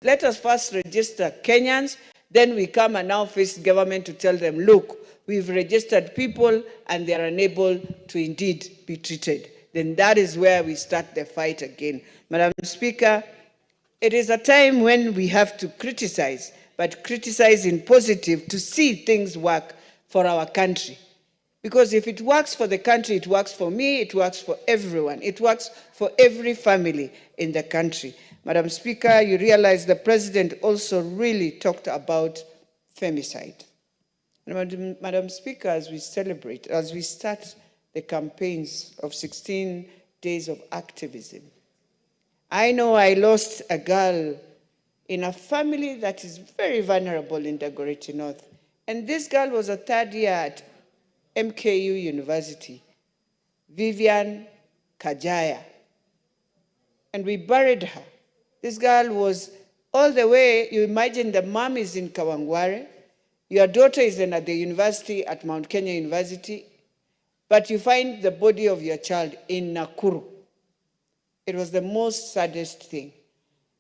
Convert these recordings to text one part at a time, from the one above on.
Let us first register Kenyans, then we come and now face government to tell them, look, we've registered people and they are unable to indeed be treated. Then that is where we start the fight again. Madam Speaker, it is a time when we have to criticize, but criticize in positive to see things work for our country. Because if it works for the country, it works for me, it works for everyone. It works for every family in the country. Madam Speaker, you realize the President also really talked about femicide. Madam Speaker, as we celebrate, as we start the campaigns of 16 days of activism, I know I lost a girl in a family that is very vulnerable in Dagoretti North. And this girl was a third year at MKU University, Vivian Kajaya. And we buried her. This girl was all the way, you imagine the mom is in Kawangware, your daughter is at the university at Mount Kenya University, but you find the body of your child in Nakuru. It was the most saddest thing.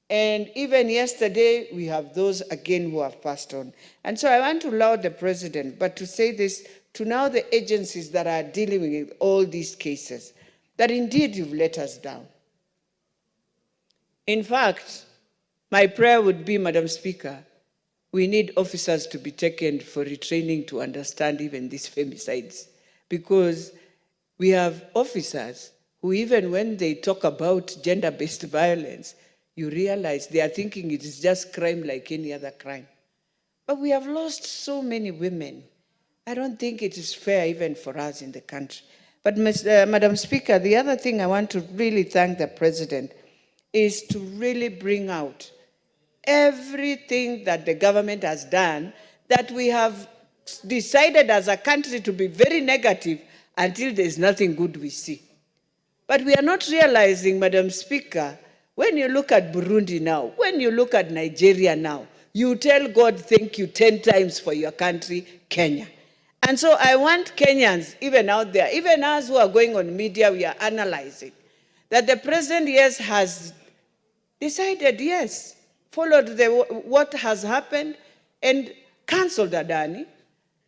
And even yesterday, we have those again who have passed on. And so I want to laud the President, but to say this to now the agencies that are dealing with all these cases, that indeed you've let us down. In fact, my prayer would be, Madam Speaker, we need officers to be taken for retraining to understand even these femicides, because we have officers who, even when they talk about gender-based violence, you realize they are thinking it is just crime like any other crime. But we have lost so many women. I don't think it is fair even for us in the country. But Madam Speaker, the other thing I want to really thank the President is to really bring out everything that the government has done that we have decided as a country to be very negative until there's nothing good we see. But we are not realizing, Madam Speaker, when you look at Burundi now, when you look at Nigeria now, you tell God thank you 10 times for your country, Kenya. And so I want Kenyans, even out there, even us who are going on media, we are analyzing, that the President, yes, has decided, yes, followed what has happened and cancelled Adani.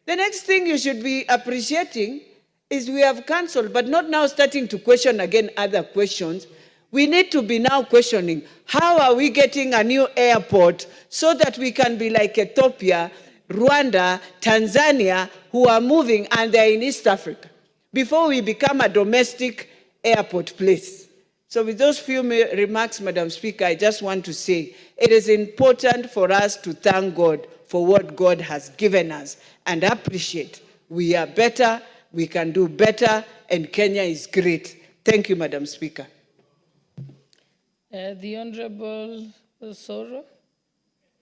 The next thing you should be appreciating is we have cancelled, but not now starting to question again other questions. We need to be now questioning, how are we getting a new airport so that we can be like Ethiopia, Rwanda, Tanzania, who are moving and they're in East Africa, before we become a domestic airport place. So with those few remarks, Madam Speaker, I just want to say it is important for us to thank God for what God has given us and appreciate we are better, we can do better, and Kenya is great. Thank you, Madam Speaker. The Honorable Soro,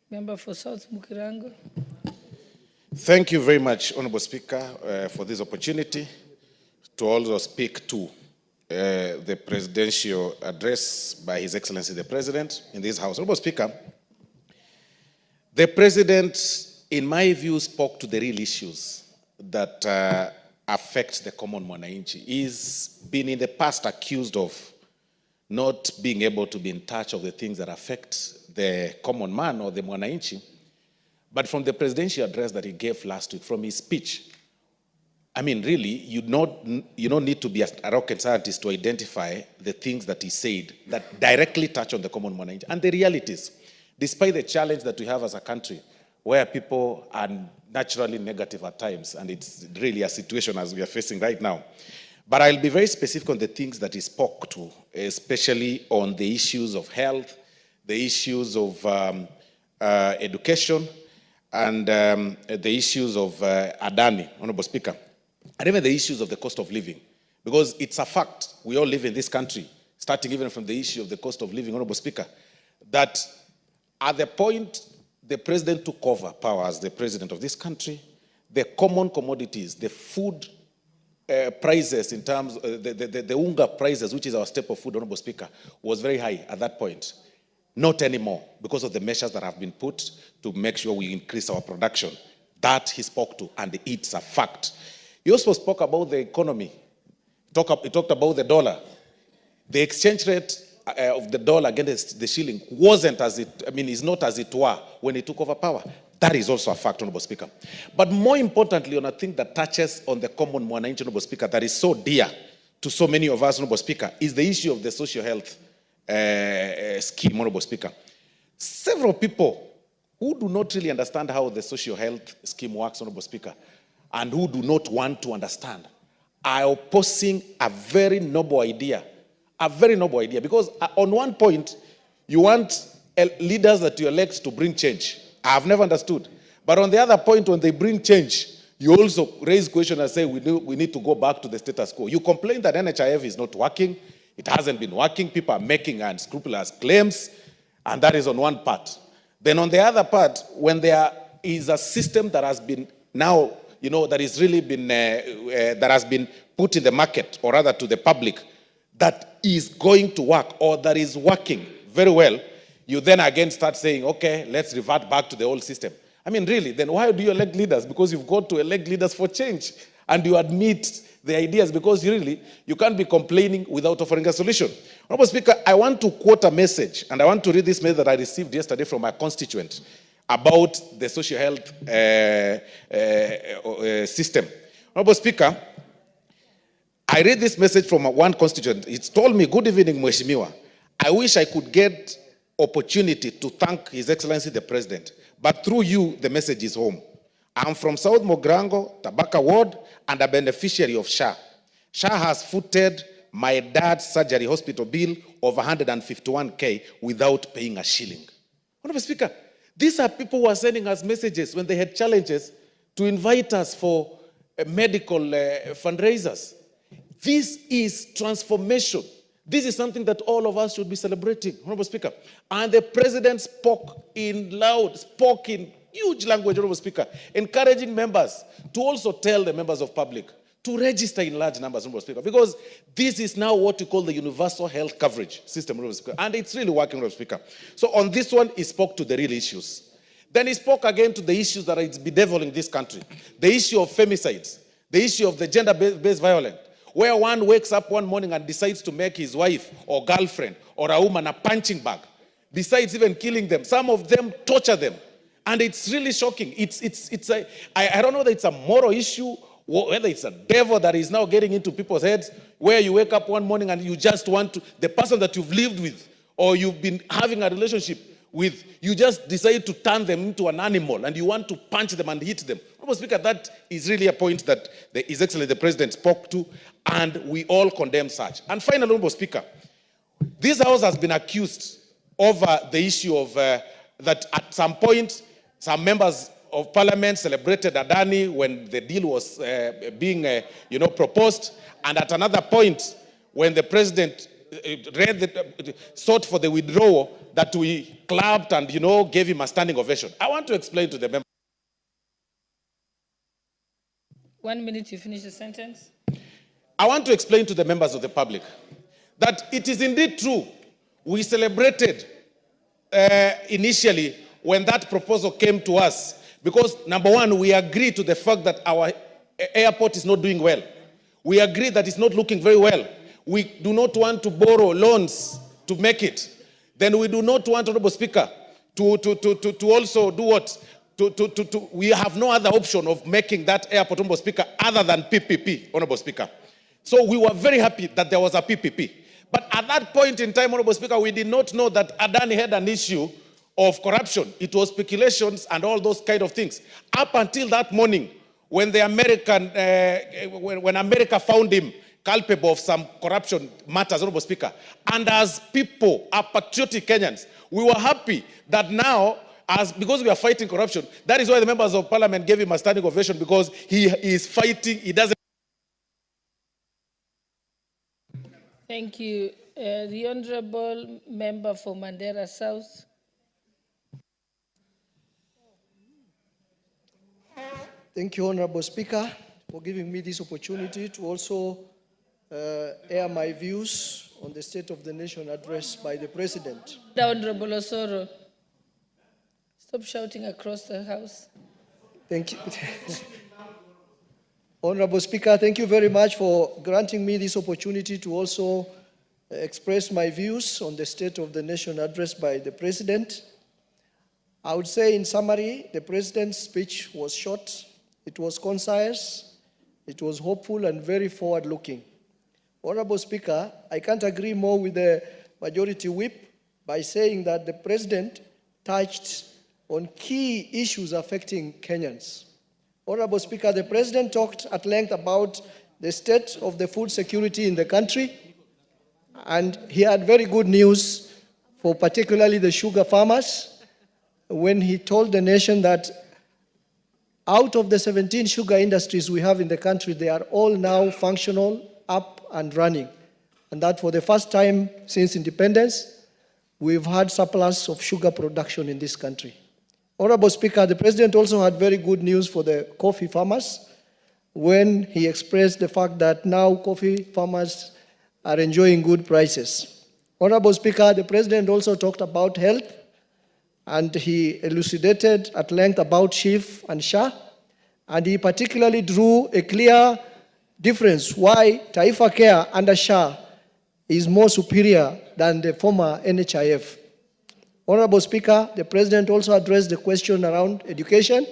member for South Mukirango. Thank you very much, Honorable Speaker, for this opportunity to also speak to the presidential address by His Excellency the President in this House. Honorable Speaker, the President, in my view, spoke to the real issues that affect the common mwananchi. He's been in the past accused of not being able to be in touch of the things that affect the common man or the mwananchi. But from the presidential address that he gave last week, from his speech, I mean, really, you don't need to be a rocket scientist to identify the things that he said that directly touch on the common mwananchi. And the realities, despite the challenge that we have as a country, where people are naturally negative at times, and it's really a situation as we are facing right now. But I'll be very specific on the things that he spoke to, especially on the issues of health, the issues of education, and the issues of Adani, Honorable Speaker, and even the issues of the cost of living. Because it's a fact, we all live in this country, starting even from the issue of the cost of living, Honorable Speaker, that at the point the President took over power as the President of this country, the common commodities, the food prices in terms of the unga prices, which is our staple food, Honorable Speaker, was very high at that point. Not anymore, because of the measures that have been put to make sure we increase our production. That he spoke to, and it's a fact. He also spoke about the economy. He talked about the dollar. The exchange rate of the dollar against the shilling wasn't as it, is not as it were when he took over power. That is also a fact, Honorable Speaker. But more importantly, on a thing that touches on the common mwananchi, Honorable Speaker, that is so dear to so many of us, Honorable Speaker, is the issue of the social health scheme, Honorable Speaker. Several people who do not really understand how the social health scheme works, Honorable Speaker, and who do not want to understand, are opposing a very noble idea. A very noble idea. Because on one point, you want leaders that you elect to bring change. I have never understood. But on the other point, when they bring change, you also raise questions and say we need to go back to the status quo. You complain that NHIF is not working. It hasn't been working. People are making unscrupulous claims. And that is on one part. Then on the other part, when there is a system that has been now, that is really been, that has been put in the market, or rather to the public, that is going to work, or that is working very well, you then again start saying, okay, let's revert back to the old system. Really, then why do you elect leaders? Because you've got to elect leaders for change. And you admit the ideas, because you can't be complaining without offering a solution. Honorable Speaker, I want to quote a message, and I want to read this message that I received yesterday from my constituent about the social health system. Honorable Speaker, I read this message from one constituent. It told me, good evening, Mheshimiwa. I wish I could get opportunity to thank His Excellency the President, but through you, the message is home. I'm from South Mogrango, Tabaka Ward, and a beneficiary of SHA. SHA has footed my dad's surgery hospital bill of 151K without paying a shilling. Honorable Speaker, these are people who are sending us messages when they had challenges to invite us for medical fundraisers. This is transformation. This is something that all of us should be celebrating, Honorable Speaker. And the President spoke in huge language, Honorable Speaker, encouraging members to also tell the members of public to register in large numbers, Honorable Speaker, because this is now what we call the universal health coverage system, Honorable Speaker, and it's really working, Honorable Speaker. So on this one, he spoke to the real issues. Then he spoke again to the issues that are bedeviling this country, the issue of femicides, the issue of the gender-based violence, where one wakes up one morning and decides to make his wife or girlfriend or a woman a punching bag, besides even killing them. Some of them torture them. And it's really shocking. I don't know whether it's a moral issue, whether it's a devil that is now getting into people's heads, where you wake up one morning and you just want to, the person that you've lived with or you've been having a relationship with, you just decide to turn them into an animal and you want to punch them and hit them. Honorable Speaker, that is really a point that His Excellency the President spoke to, and we all condemn such. And finally, Honorable Speaker, this House has been accused over the issue of that at some point, some members of Parliament celebrated Adani when the deal was being proposed, and at another point, when the President sought for the withdrawal, that we clapped and gave him a standing ovation. I want to explain to the members. 1 minute, you finish the sentence. I want to explain to the members of the public that it is indeed true. We celebrated initially when that proposal came to us because, number one, we agree to the fact that our airport is not doing well. We agree that it's not looking very well. We do not want to borrow loans to make it. Then we do not want, Honorable Speaker, to also do what? We have no other option of making that airport, Honorable Speaker, other than PPP, Honorable Speaker. So we were very happy that there was a PPP. But at that point in time, Honorable Speaker, we did not know that Adani had an issue of corruption. It was speculations and all those kind of things. Up until that morning, when the when America found him culpable of some corruption matters, Honorable Speaker, and as people, are patriotic Kenyans, we were happy that now, because we are fighting corruption, that is why the members of Parliament gave him a standing ovation, because he is fighting, he doesn't. Thank you. The Honorable Member for Mandera South. Thank you, Honorable Speaker, for giving me this opportunity to also air my views on the State of the Nation address by the President. The Honorable Osoro, stop shouting across the House. Thank you. Honorable Speaker, thank you very much for granting me this opportunity to also express my views on the State of the Nation address by the President. I would say in summary, the President's speech was short, it was concise, it was hopeful and very forward-looking. Honorable Speaker, I can't agree more with the Majority Whip by saying that the President touched on key issues affecting Kenyans. Honorable Speaker, the President talked at length about the state of the food security in the country, and he had very good news for particularly the sugar farmers when he told the nation that out of the 17 sugar industries we have in the country, they are all now functional, up and running. And that for the first time since independence, we've had surplus of sugar production in this country. Honorable Speaker, the President also had very good news for the coffee farmers when he expressed the fact that now coffee farmers are enjoying good prices. Honorable Speaker, the President also talked about health, and he elucidated at length about SHIF and SHA, and he particularly drew a clear difference why Taifa Care under SHA is more superior than the former NHIF. Honorable Speaker, the President also addressed the question around education,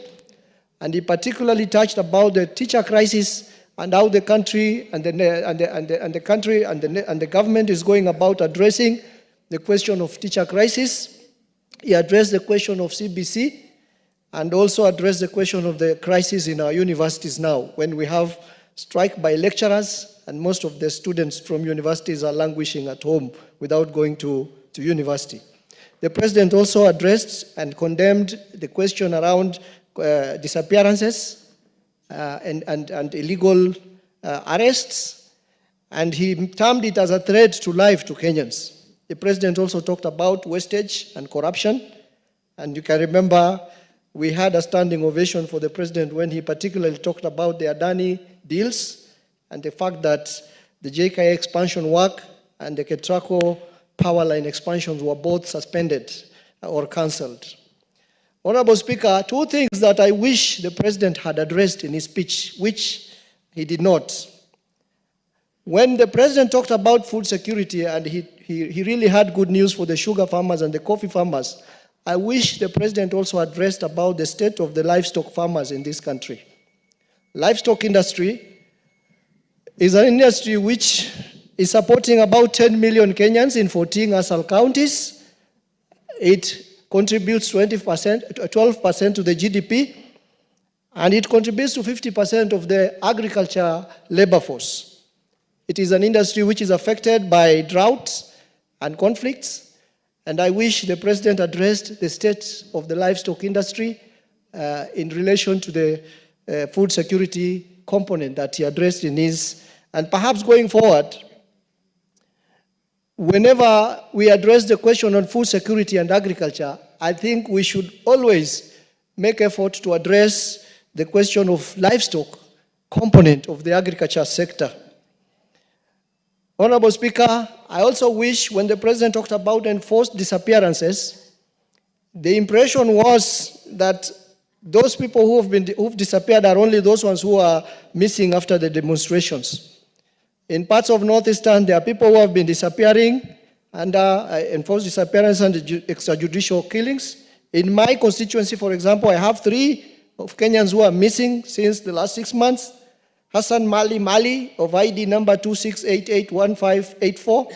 and he particularly touched about the teacher crisis and how the country and the government is going about addressing the question of teacher crisis. He addressed the question of CBC and also addressed the question of the crisis in our universities now, when we have strike by lecturers and most of the students from universities are languishing at home without going to university. The President also addressed and condemned the question around disappearances and illegal arrests, and he termed it as a threat to life to Kenyans. The President also talked about wastage and corruption, and you can remember we had a standing ovation for the President when he particularly talked about the Adani deals and the fact that the JKI expansion work and the Ketraco power line expansions were both suspended or cancelled. Honorable Speaker, two things that I wish the President had addressed in his speech, which he did not. When the President talked about food security, and he really had good news for the sugar farmers and the coffee farmers, I wish the President also addressed about the state of the livestock farmers in this country. Livestock industry is an industry which is supporting about 10 million Kenyans in 14 ASAL counties. It contributes 12% to the GDP, and it contributes to 50% of the agriculture labor force. It is an industry which is affected by droughts and conflicts, and I wish the President addressed the state of the livestock industry in relation to the food security component that he addressed in his, and perhaps going forward, whenever we address the question on food security and agriculture, I think we should always make effort to address the question of livestock component of the agriculture sector. Honorable Speaker, I also wish when the President talked about enforced disappearances, the impression was that those people who've disappeared are only those ones who are missing after the demonstrations. In parts of Northeastern, there are people who have been disappearing under enforced disappearance and extrajudicial killings. In my constituency, for example, I have 3 of Kenyans who are missing since the last 6 months. Hassan Mali of ID number 26881584.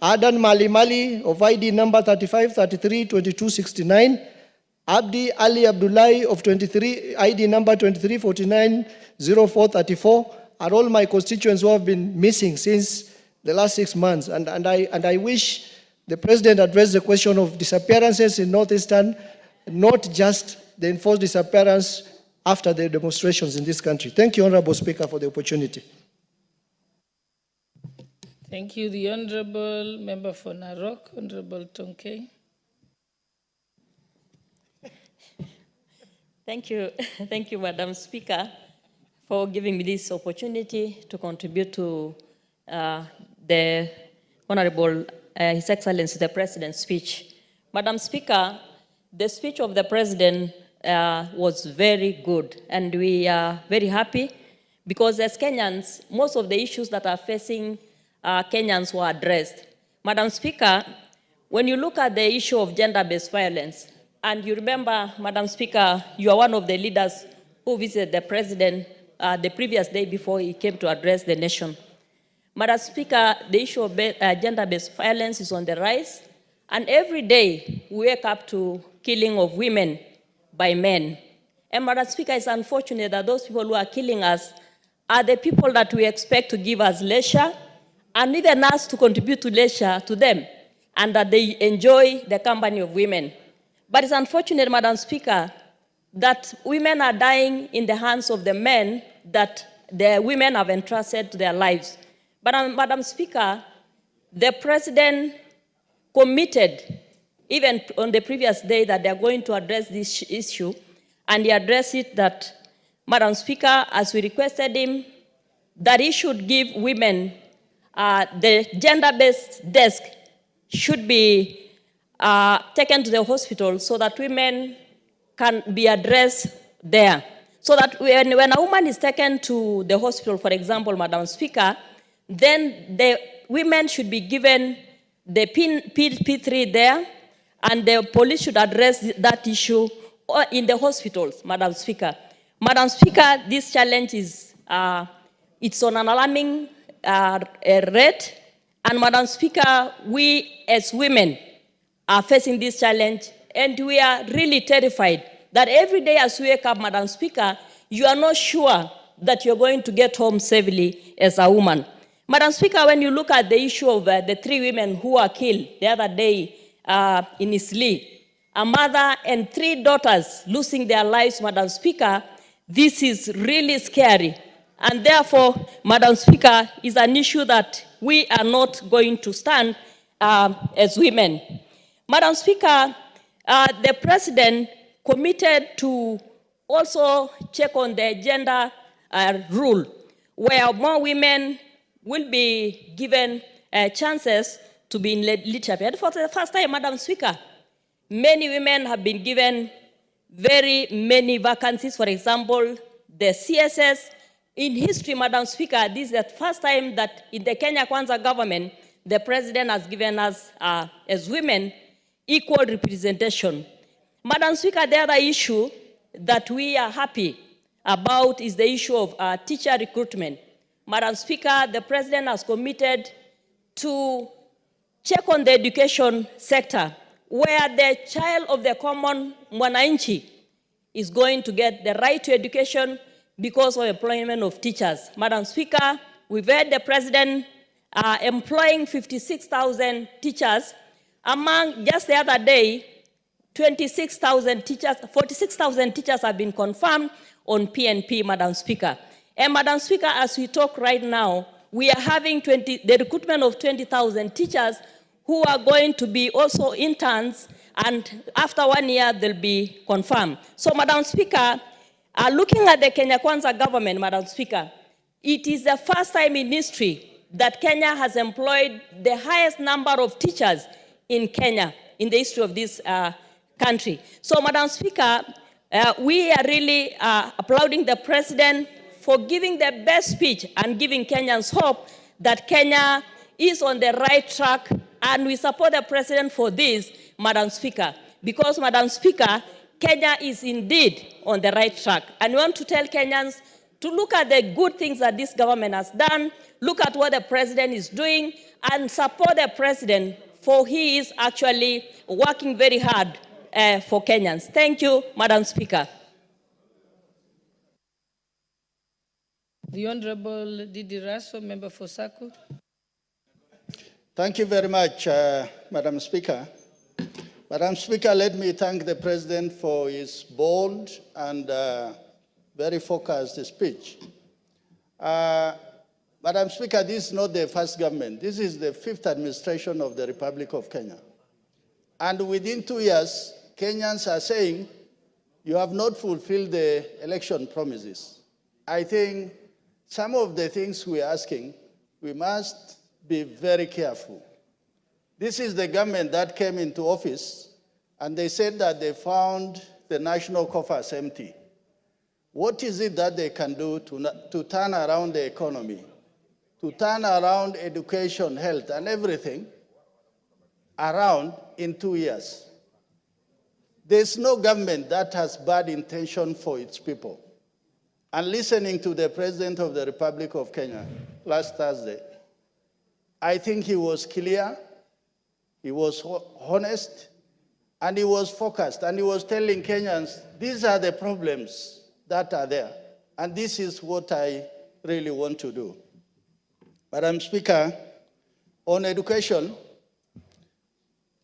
Adan Mali of ID number 35332269. Abdi Ali Abdullahi of ID number 23490434 are all my constituents who have been missing since the last 6 months. And I wish the President addressed the question of disappearances in Northeastern, not just the enforced disappearance after the demonstrations in this country. Thank you, Honorable Speaker, for the opportunity. Thank you. The Honorable Member for Narok, Honorable Tonke. Thank you, Madam Speaker, for giving me this opportunity to contribute to the Honorable His Excellency the President's speech. Madam Speaker, the speech of the President was very good, and we are very happy because as Kenyans, most of the issues that are facing Kenyans were addressed. Madam Speaker, when you look at the issue of gender-based violence, and you remember, Madam Speaker, you are one of the leaders who visited the president the previous day before he came to address the nation. Madam Speaker, the issue of gender-based violence is on the rise, and every day we wake up to killing of women by men. And Madam Speaker, it's unfortunate that those people who are killing us are the people that we expect to give us leisure, and even us to contribute to leisure to them, and that they enjoy the company of women. But it's unfortunate, Madam Speaker, that women are dying in the hands of the men that the women have entrusted to their lives. But Madam Speaker, the president committed, even on the previous day, that they're going to address this issue, and he addressed it that, Madam Speaker, as we requested him, that he should give women the gender-based desk should be taken to the hospital so that women can be addressed there. So that when a woman is taken to the hospital, for example, Madam Speaker, then the women should be given the P3 there, and the police should address that issue in the hospitals, Madam Speaker. Madam Speaker, this challenge is it's on an alarming rate, and Madam Speaker, we as women are facing this challenge, and we are really terrified that every day as we wake up, Madam Speaker, you are not sure that you're going to get home safely as a woman. Madam Speaker, when you look at the issue of the 3 women who were killed the other day in Isli, a mother and 3 daughters losing their lives, Madam Speaker, this is really scary. And therefore, Madam Speaker, is an issue that we are not going to stand as women. Madam Speaker, the President committed to also check on the gender rule, where more women will be given chances to be in leadership. And for the first time, Madam Speaker, many women have been given very many vacancies. For example, the CSS. In history, Madam Speaker, this is the first time that in the Kenya Kwanza government, the President has given us, as women, equal representation. Madam Speaker, the other issue that we are happy about is the issue of teacher recruitment. Madam Speaker, the President has committed to check on the education sector, where the child of the common mwananchi is going to get the right to education because of employment of teachers. Madam Speaker, we've heard the President employing 56,000 teachers. Among just the other day, 26,000 teachers, 46,000 teachers have been confirmed on PNP, Madam Speaker. And Madam Speaker, as we talk right now, we are having the recruitment of 20,000 teachers who are going to be also interns, and after 1 year, they'll be confirmed. So, Madam Speaker, looking at the Kenya Kwanza government, Madam Speaker, it is the first time in history that Kenya has employed the highest number of teachers in Kenya, in the history of this country. So, Madam Speaker, we are really applauding the President for giving the best speech and giving Kenyans hope that Kenya is on the right track, and we support the President for this, Madam Speaker, because, Madam Speaker, Kenya is indeed on the right track. And we want to tell Kenyans to look at the good things that this government has done, look at what the President is doing, and support the President, for he is actually working very hard for Kenyans. Thank you, Madam Speaker. The Honorable Didi Raso, member for Saku. Thank you very much, Madam Speaker. Madam Speaker, let me thank the President for his bold and very focused speech. Madam Speaker, this is not the first government. This is the 5th administration of the Republic of Kenya. And within 2 years, Kenyans are saying, you have not fulfilled the election promises. I think some of the things we're asking, we must be very careful. This is the government that came into office, and they said that they found the national coffers empty. What is it that they can do to turn around the economy, to turn around education, health, and everything, around in 2 years. There's no government that has bad intention for its people. And listening to the President of the Republic of Kenya last Thursday, I think he was clear, he was honest, and he was focused, and he was telling Kenyans, these are the problems that are there, and this is what I really want to do. Madam Speaker, on education,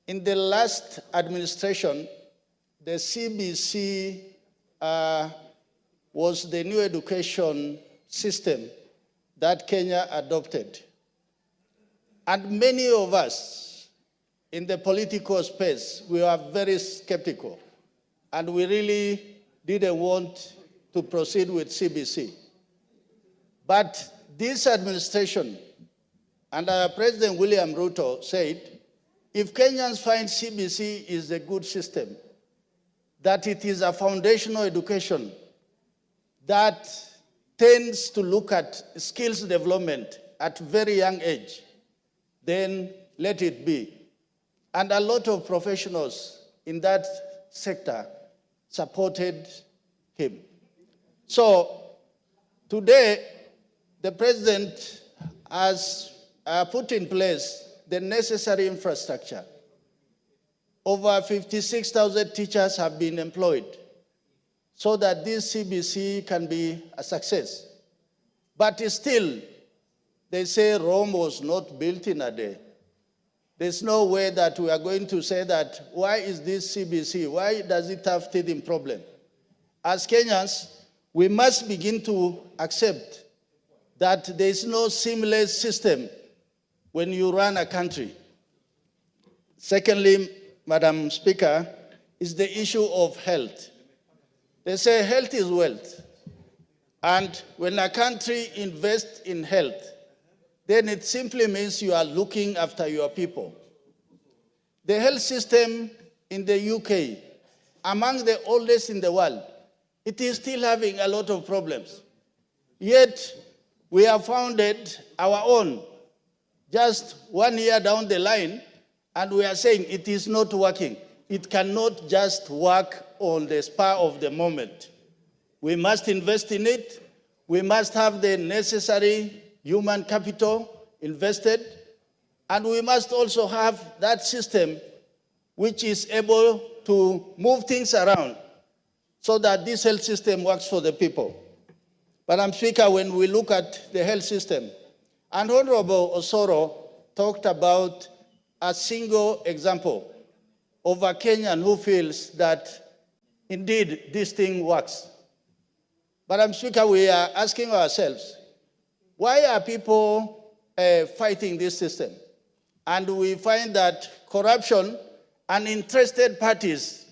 in the last administration, the CBC was the new education system that Kenya adopted. And many of us in the political space, we were very skeptical, and we really didn't want to proceed with CBC. But this administration, under President William Ruto, said, if Kenyans find CBC is a good system, that it is a foundational education that tends to look at skills development at very young age, then let it be. And a lot of professionals in that sector supported him. So today, the president has put in place the necessary infrastructure. Over 56,000 teachers have been employed so that this CBC can be a success. But still, they say Rome was not built in a day. There's no way that we are going to say that, why is this CBC? Why does it have teething problem? As Kenyans, we must begin to accept that there is no seamless system when you run a country. Secondly, Madam Speaker, is the issue of health. They say health is wealth. And when a country invests in health, then it simply means you are looking after your people. The health system in the UK, among the oldest in the world, it is still having a lot of problems. Yet, we have founded our own just 1 year down the line, and we are saying it is not working. It cannot just work on the spur of the moment. We must invest in it. We must have the necessary human capital invested, and we must also have that system which is able to move things around so that this health system works for the people. Madam Speaker, when we look at the health system, and Honorable Osoro talked about a single example of a Kenyan who feels that indeed this thing works. Madam Speaker, we are asking ourselves, why are people fighting this system? And we find that corruption and interested parties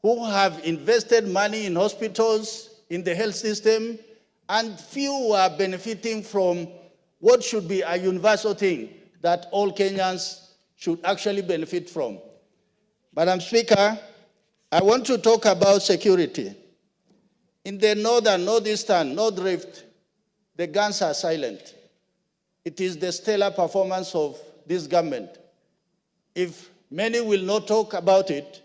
who have invested money in hospitals, in the health system, and few are benefiting from what should be a universal thing that all Kenyans should actually benefit from. Madam Speaker, I want to talk about security. In the northern, northeastern, North Rift, the guns are silent. It is the stellar performance of this government. If many will not talk about it,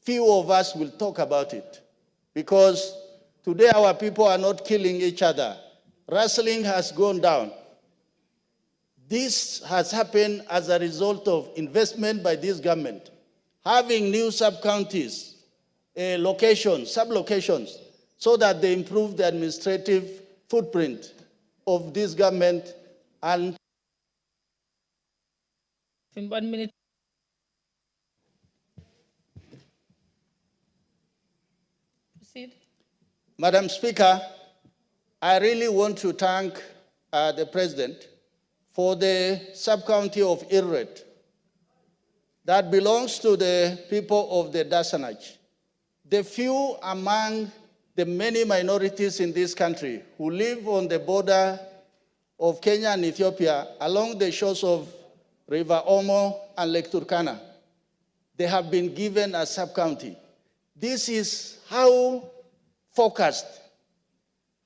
few of us will talk about it. Because today our people are not killing each other. Rustling has gone down. This has happened as a result of investment by this government. Having new sub-counties, locations, sub-locations, so that they improve the administrative footprint of this government. And In 1 minute. Proceed. Madam Speaker, I really want to thank the President for the sub-county of Irret that belongs to the people of the Dasanaj. The few among the many minorities in this country who live on the border of Kenya and Ethiopia along the shores of River Omo and Lake Turkana, they have been given a sub-county. This is how focused,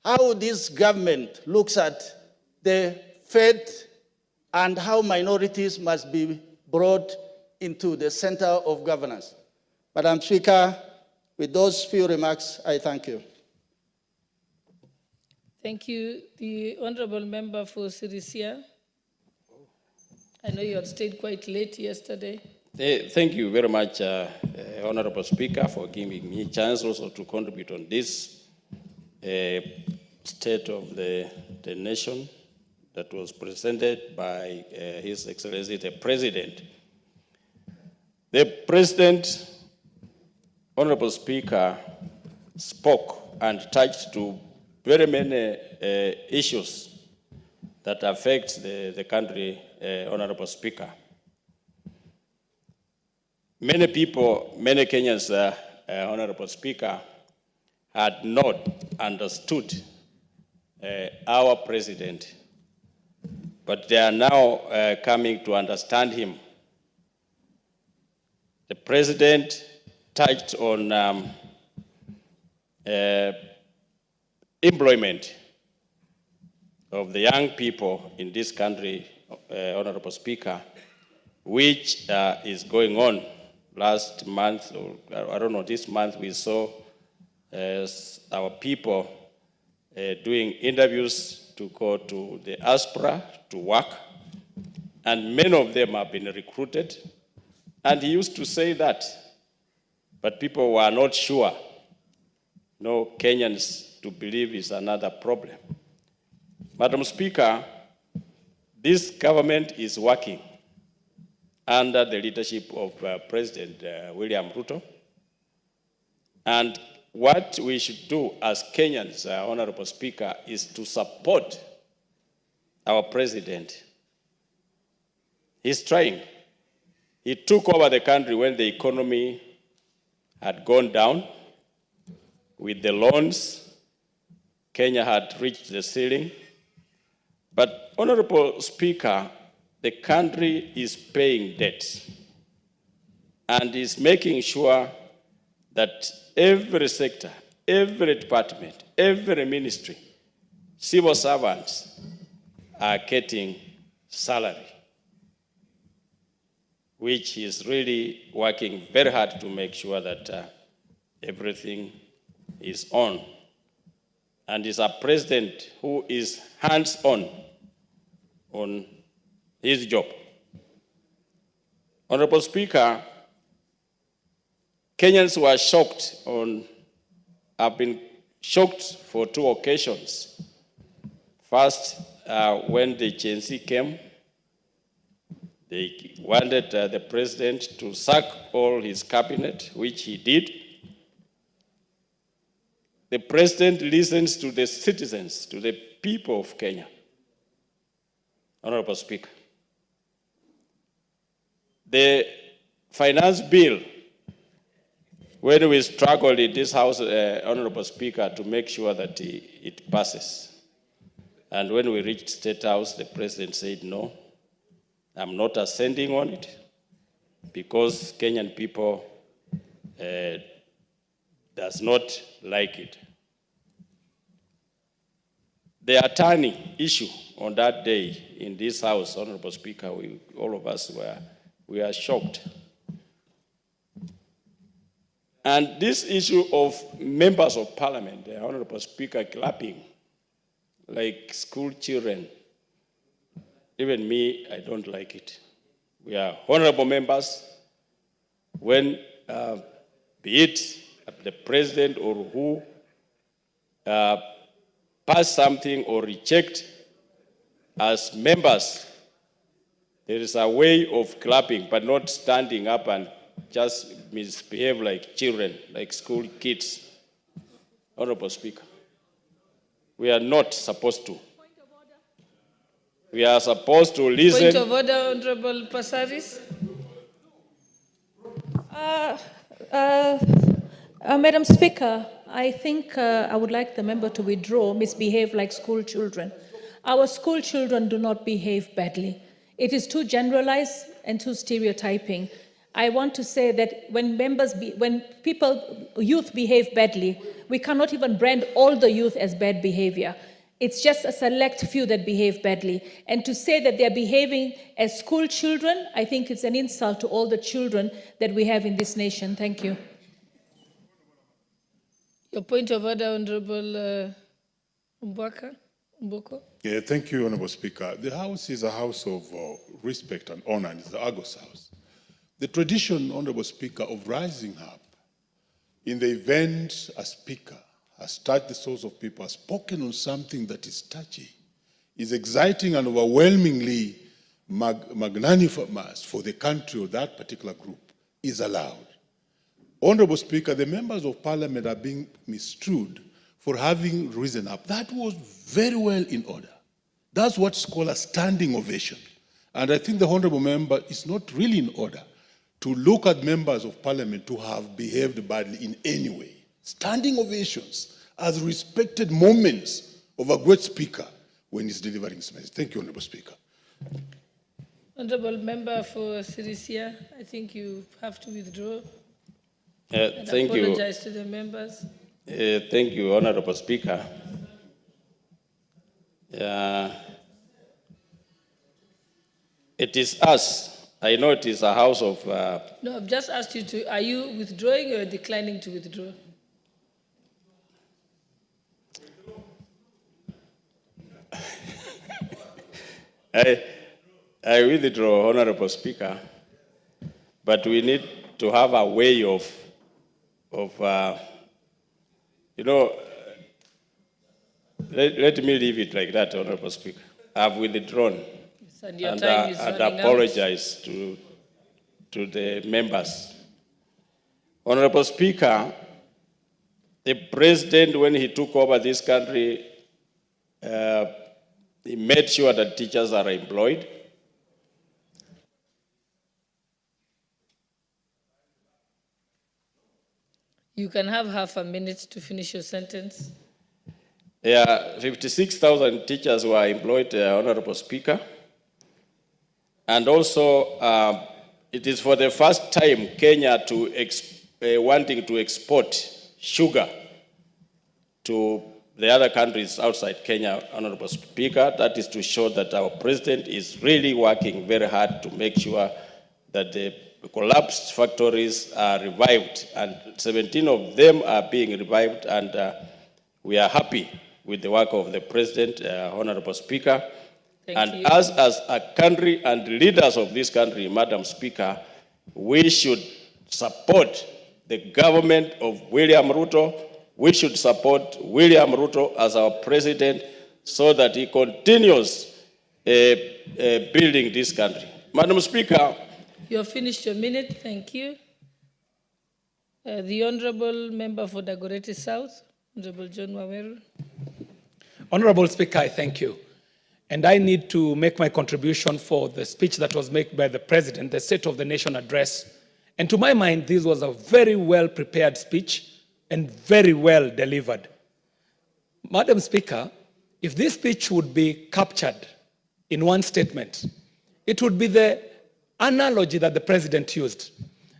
how this government looks at the faith and how minorities must be brought into the center of governance. Madam Speaker, with those few remarks, I thank you. Thank you. The Honorable Member for Sirisia. I know you had stayed quite late yesterday. Thank you very much, Honorable Speaker, for giving me a chance also to contribute on this state of the nation that was presented by His Excellency the President. The President, Honorable Speaker, spoke and touched to very many issues that affect the country, Honorable Speaker. Many people, many Kenyans, Honorable Speaker, had not understood our president, but they are now coming to understand him. The president touched on employment of the young people in this country, Honorable Speaker, which is going on. Last month, or I don't know, this month we saw our people doing interviews to go to the Aspra to work, and many of them have been recruited. And he used to say that, but people were not sure. No Kenyans to believe is another problem. Madam Speaker, this government is working under the leadership of President William Ruto. And what we should do as Kenyans, Honorable Speaker, is to support our president. He's trying. He took over the country when the economy had gone down. With the loans, Kenya had reached the ceiling. But, Honorable Speaker, the country is paying debt and is making sure that every sector, every department, every ministry, civil servants are getting salary, which is really working very hard to make sure that everything is on. And is a president who is hands-on on his job. Honorable Speaker, Kenyans were shocked have been shocked for two occasions. First, when the Gen Z came, they wanted the president to sack all his cabinet, which he did. The president listens to the citizens, to the people of Kenya. Honorable Speaker, the finance bill, when we struggled in this House, Honorable Speaker, to make sure that it passes. And when we reached State House, the president said, no, I'm not ascending on it because Kenyan people does not like it. The attorney issue on that day in this House, Honorable Speaker, all of us were shocked. And this issue of members of parliament, the Honorable Speaker, clapping like school children, even me, I don't like it. We are honorable members. When, be it the president or who, pass something or reject, as members, there is a way of clapping, but not standing up and just misbehave like children, like school kids. Honorable Speaker, we are not supposed to. We are supposed to listen. Point of order, Honorable Passaris. Madam Speaker, I think I would like the member to withdraw misbehave like school children. Our school children do not behave badly. It is too generalized and too stereotyping. I want to say that when youth behave badly, we cannot even brand all the youth as bad behavior. It's just a select few that behave badly. And to say that they're behaving as school children, I think it's an insult to all the children that we have in this nation. Thank you. Your point of order, Honorable Mboko. Yeah, thank you, Honorable Speaker. The House is a house of respect and honor, and it's the Argos House. The tradition, Honorable Speaker, of rising up in the event a speaker has touched the souls of people, has spoken on something that is touchy, is exciting and overwhelmingly magnanimous for the country or that particular group, is allowed. Honorable Speaker, the members of Parliament are being misstrued for having risen up. That was very well in order. That's what's called a standing ovation. And I think the Honorable Member is not really in order to look at members of Parliament to have behaved badly in any way. Standing ovations as respected moments of a great speaker when he's delivering his message. Thank you, Honorable Speaker. Honorable Member for Sirisia, I think you have to withdraw. Thank you. Apologize to the members. Thank you, Honorable Speaker. It is us. I know it is a house of... No, I've just asked you to, are you withdrawing or declining to withdraw? I withdraw, Honorable Speaker, but we need to have a way of let me leave it like that, Honorable Speaker. I've withdrawn And your time is running out. apologize to the members. Honorable Speaker, the president, when he took over this country, he made sure that teachers are employed. You can have half a minute to finish your sentence. Yeah, 56,000 teachers were employed, Honorable Speaker. And also, it is for the first time Kenya wanting to export sugar to the other countries outside Kenya, Honorable Speaker. That is to show that our president is really working very hard to make sure that the collapsed factories are revived, and 17 of them are being revived, and we are happy with the work of the president, Honorable Speaker. Thank you. Us as a country and leaders of this country, Madam Speaker, we should support the government of William Ruto. We should support William Ruto as our president so that he continues building this country. Madam Speaker, You have finished your minute. Thank you. The Honorable Member for Dagoretti South, Honorable John Waweru. Honorable Speaker, I thank you. And I need to make my contribution for the speech that was made by the President, the State of the Nation address. And to my mind, this was a very well-prepared speech and very well delivered. Madam Speaker, if this speech would be captured in one statement, it would be the analogy that the President used.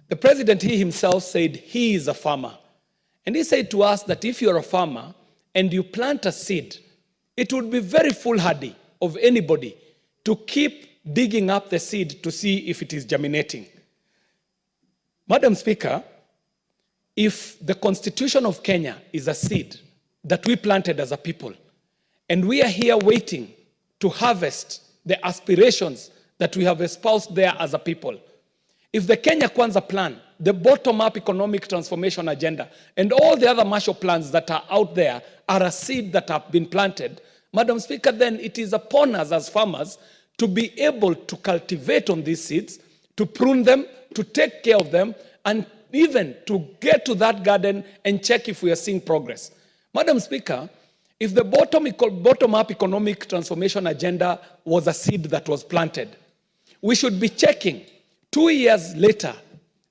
The President, he himself said he is a farmer. And he said to us that if you're a farmer and you plant a seed, it would be very foolhardy of anybody to keep digging up the seed to see if it is germinating. Madam Speaker, if the Constitution of Kenya is a seed that we planted as a people, and we are here waiting to harvest the aspirations that we have espoused there as a people, if the Kenya Kwanza plan, the bottom-up economic transformation agenda, and all the other Marshall plans that are out there are a seed that have been planted, Madam Speaker, then it is upon us as farmers to be able to cultivate on these seeds, to prune them, to take care of them, and even to get to that garden and check if we are seeing progress. Madam Speaker, if the bottom-up economic transformation agenda was a seed that was planted, we should be checking 2 years later,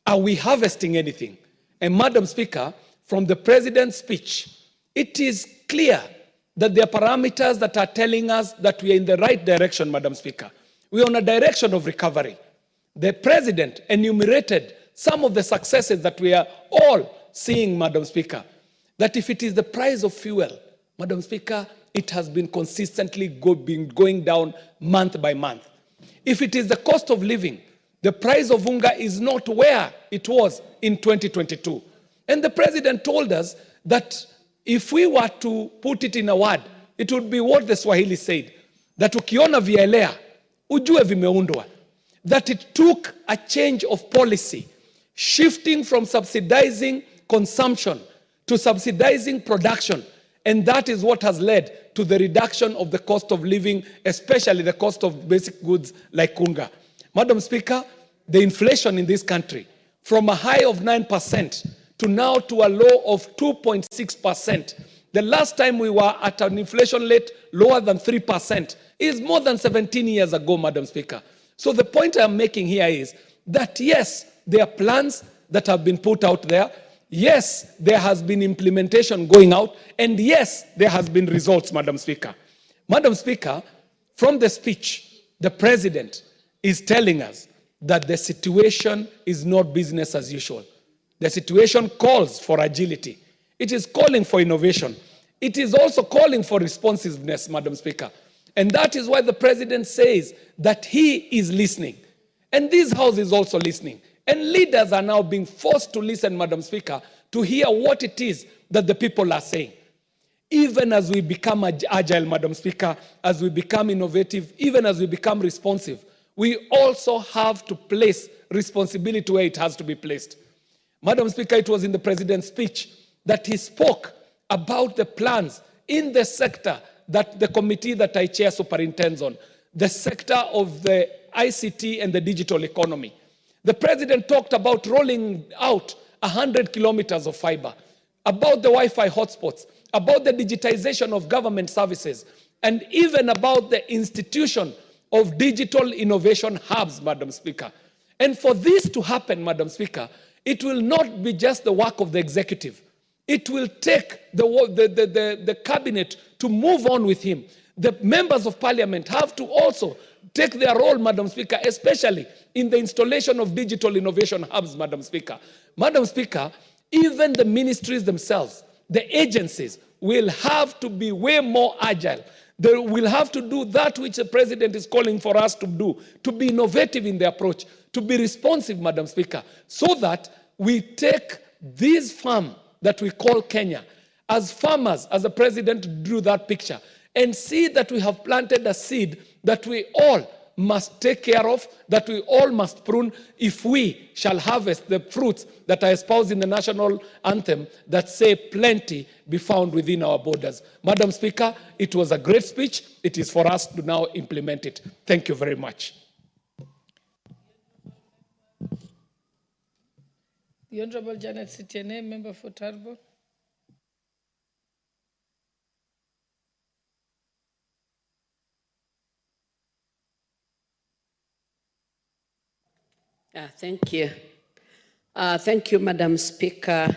are we harvesting anything? And Madam Speaker, from the President's speech, it is clear that there are parameters that are telling us that we are in the right direction, Madam Speaker. We are on a direction of recovery. The President enumerated some of the successes that we are all seeing, Madam Speaker, that if it is the price of fuel, Madam Speaker, it has been consistently been going down month by month. If it is the cost of living, the price of unga is not where it was in 2022. And the president told us that if we were to put it in a word, it would be what the Swahili said, that ukiona vielea, ujue vimeundwa. That it took a change of policy, shifting from subsidizing consumption to subsidizing production. And that is what has led to the reduction of the cost of living, especially the cost of basic goods like unga. Madam Speaker, the inflation in this country, from a high of 9% to now to a low of 2.6%. The last time we were at an inflation rate lower than 3% is more than 17 years ago, Madam Speaker. So the point I'm making here is that yes, there are plans that have been put out there. Yes, there has been implementation going out. And yes, there has been results, Madam Speaker. Madam Speaker, from the speech, the president is telling us that the situation is not business as usual. The situation calls for agility. It is calling for innovation. It is also calling for responsiveness, Madam Speaker. And that is why the president says that he is listening. And this House is also listening. And leaders are now being forced to listen, Madam Speaker, to hear what it is that the people are saying. Even as we become agile, Madam Speaker, as we become innovative, even as we become responsive, we also have to place responsibility where it has to be placed. Madam Speaker, it was in the president's speech that he spoke about the plans in the sector that the committee that I chair superintends on, the sector of the ICT and the digital economy. The president talked about rolling out 100 kilometers of fiber, about the Wi-Fi hotspots, about the digitization of government services, and even about the institution of digital innovation hubs, Madam Speaker. And for this to happen, Madam Speaker, it will not be just the work of the executive. It will take the cabinet to move on with him. The members of parliament have to also take their role, Madam Speaker, especially in the installation of digital innovation hubs, Madam Speaker. Madam Speaker, even the ministries themselves, the agencies, will have to be way more agile. They will have to do that which the president is calling for us to do, to be innovative in the approach, to be responsive, Madam Speaker, so that we take this farm that we call Kenya as farmers, as the president drew that picture, and see that we have planted a seed that we all must take care of, that we all must prune if we shall harvest the fruits that are espoused in the national anthem that say plenty be found within our borders. Madam Speaker, it was a great speech. It is for us to now implement it. Thank you very much. The Honorable Janet Sitiene, member for Turbo. Thank you. Thank you, Madam Speaker,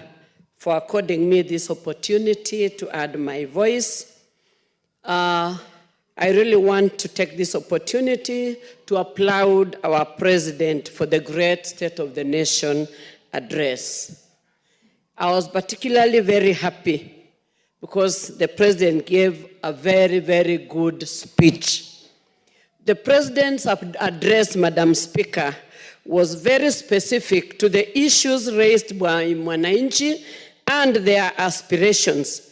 for according me this opportunity to add my voice. I really want to take this opportunity to applaud our President for the great State of the Nation address. I was particularly very happy because the President gave a very, very good speech. The President's address, Madam Speaker, was very specific to the issues raised by Mwananchi and their aspirations.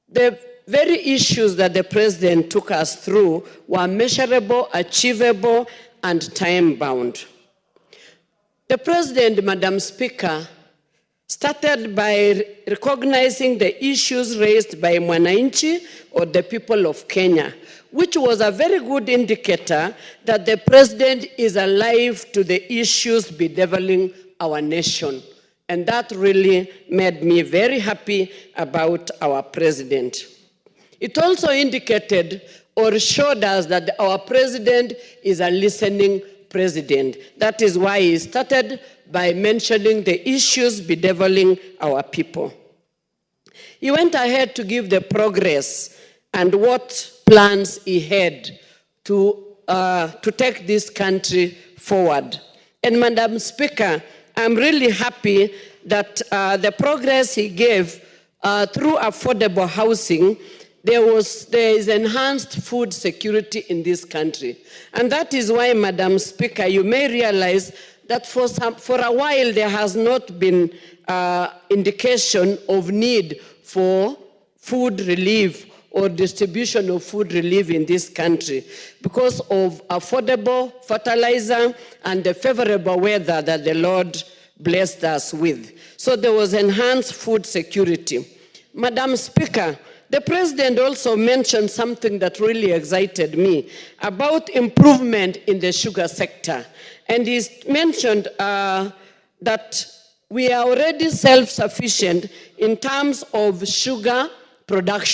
The very issues that the President took us through were measurable, achievable, and time-bound. The President, Madam Speaker, started by recognizing the issues raised by Mwananchi or the people of Kenya, which was a very good indicator that the President is alive to the issues bedeviling our nation. And that really made me very happy about our President. It also indicated or showed us that our President is a listening President. That is why he started by mentioning the issues bedeviling our people. He went ahead to give the progress and what plans he had to take this country forward. And Madam Speaker, I'm really happy that the progress he gave through affordable housing there is enhanced food security in this country. And that is why, Madam Speaker, you may realize that for a while there has not been indication of need for food relief or distribution of food relief in this country because of affordable fertilizer and the favorable weather that the Lord blessed us with. So there was enhanced food security. Madam Speaker, the President also mentioned something that really excited me about improvement in the sugar sector. And he mentioned that we are already self-sufficient in terms of sugar production.